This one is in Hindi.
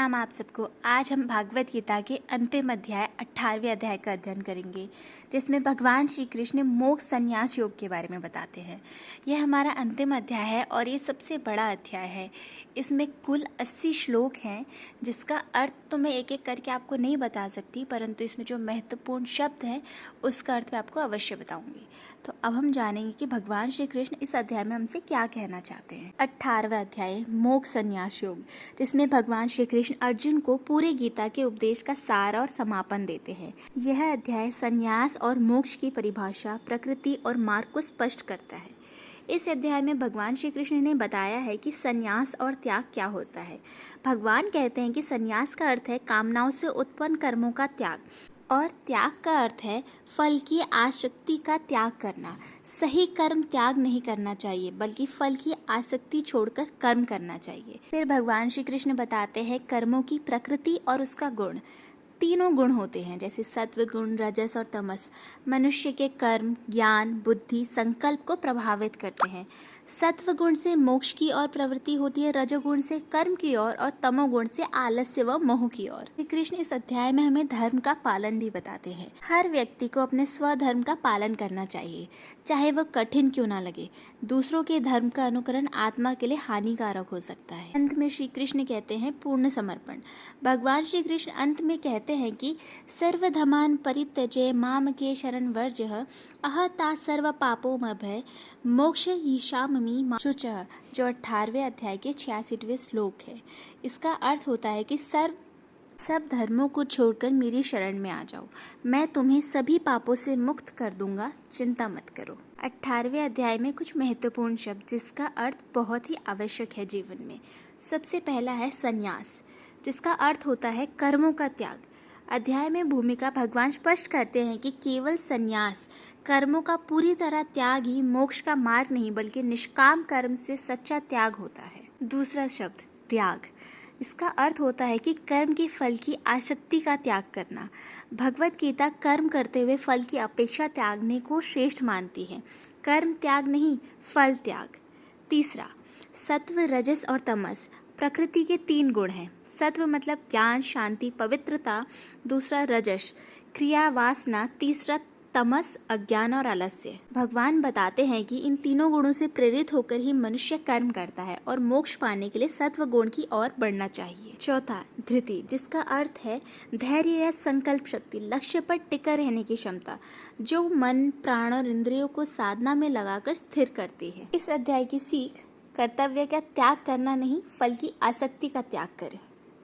राम आप सबको। आज हम भागवत गीता के अंतिम अध्याय 18वें अध्याय का अध्ययन करेंगे, जिसमें भगवान श्री कृष्ण मोक्ष संन्यास योग के बारे में बताते हैं। यह हमारा अंतिम अध्याय है और ये सबसे बड़ा अध्याय है। इसमें कुल 80 श्लोक हैं, जिसका अर्थ तो मैं एक एक करके आपको नहीं बता सकती, परंतु इसमें जो महत्वपूर्ण शब्द हैं उसका अर्थ मैं आपको अवश्य बताऊंगी। तो अब हम जानेंगे कि भगवान श्री कृष्ण इस अध्याय में हमसे क्या कहना चाहते हैं। 18वां अध्याय मोक्ष संन्यास योग, जिसमें भगवान श्री कृष्ण अर्जुन को पूरे गीता के उपदेश का सार और समापन देते हैं। यह अध्याय संन्यास और मोक्ष की परिभाषा, प्रकृति और मार्ग को स्पष्ट करता है। इस अध्याय में भगवान श्री कृष्ण ने बताया है कि संन्यास और त्याग क्या होता है। भगवान कहते हैं कि संन्यास का अर्थ है कामनाओं से उत्पन्न कर्मों का त्याग, और त्याग का अर्थ है फल की आसक्ति का त्याग करना। सही कर्म त्याग नहीं करना चाहिए, बल्कि फल की आसक्ति छोड़कर कर्म करना चाहिए। फिर भगवान श्री कृष्ण बताते हैं कर्मों की प्रकृति और उसका गुण। तीनों गुण होते हैं, जैसे सत्व गुण, रजस और तमस मनुष्य के कर्म, ज्ञान, बुद्धि, संकल्प को प्रभावित करते हैं। सत्व गुण से मोक्ष की ओर प्रवृत्ति होती है, रजोगुण से कर्म की ओर और तमोगुण से आलस्य व मोह की ओर। श्री कृष्ण इस अध्याय में हमें धर्म का पालन भी बताते हैं। हर व्यक्ति को अपने स्वधर्म का पालन करना चाहिए, चाहे वह कठिन क्यों ना लगे। दूसरों के धर्म का अनुकरण आत्मा के लिए हानिकारक हो सकता है। अंत में श्री कृष्ण कहते हैं पूर्ण समर्पण। भगवान श्री कृष्ण अंत में कहते हैं कि सर्वधर्मान् परित्यज्य मामके शरण वर्जः अहता सर्व पापोमभय मोक्ष ईशामि शुचः, जो 18वें अध्याय के 86वें श्लोक है। इसका अर्थ होता है कि सब धर्मों को छोड़कर मेरी शरण में आ जाओ, मैं तुम्हें सभी पापों से मुक्त कर दूंगा, चिंता मत करो। 18वें अध्याय में कुछ महत्वपूर्ण शब्द, जिसका अर्थ बहुत ही आवश्यक है जीवन में। सबसे पहला है संन्यास, जिसका अर्थ होता है कर्मों का त्याग। अध्याय में भूमिका भगवान स्पष्ट करते हैं कि केवल संन्यास, कर्मों का पूरी तरह त्याग ही मोक्ष का मार्ग नहीं, बल्कि निष्काम कर्म से सच्चा त्याग होता है। दूसरा शब्द त्याग, इसका अर्थ होता है कि कर्म के फल की आसक्ति का त्याग करना। भगवत गीता कर्म करते हुए फल की अपेक्षा त्यागने को श्रेष्ठ मानती है। कर्म त्याग नहीं, फल त्याग। तीसरा सत्व, रजस और तमस प्रकृति के 3 गुण हैं। सत्व मतलब ज्ञान, शांति, पवित्रता। दूसरा रजस क्रिया, वासना। तीसरा तमस अज्ञान और आलस्य। भगवान बताते हैं कि इन तीनों गुणों से प्रेरित होकर ही मनुष्य कर्म करता है और मोक्ष पाने के लिए सत्व गुण की ओर बढ़ना चाहिए। चौथा धृति, जिसका अर्थ है धैर्य या संकल्प शक्ति, लक्ष्य पर टिके रहने की क्षमता, जो मन, प्राण और इंद्रियों को साधना में लगाकर स्थिर करती है। इस अध्याय की सीख कर्तव्य का त्याग करना नहीं, फल की आसक्ति का त्याग करें।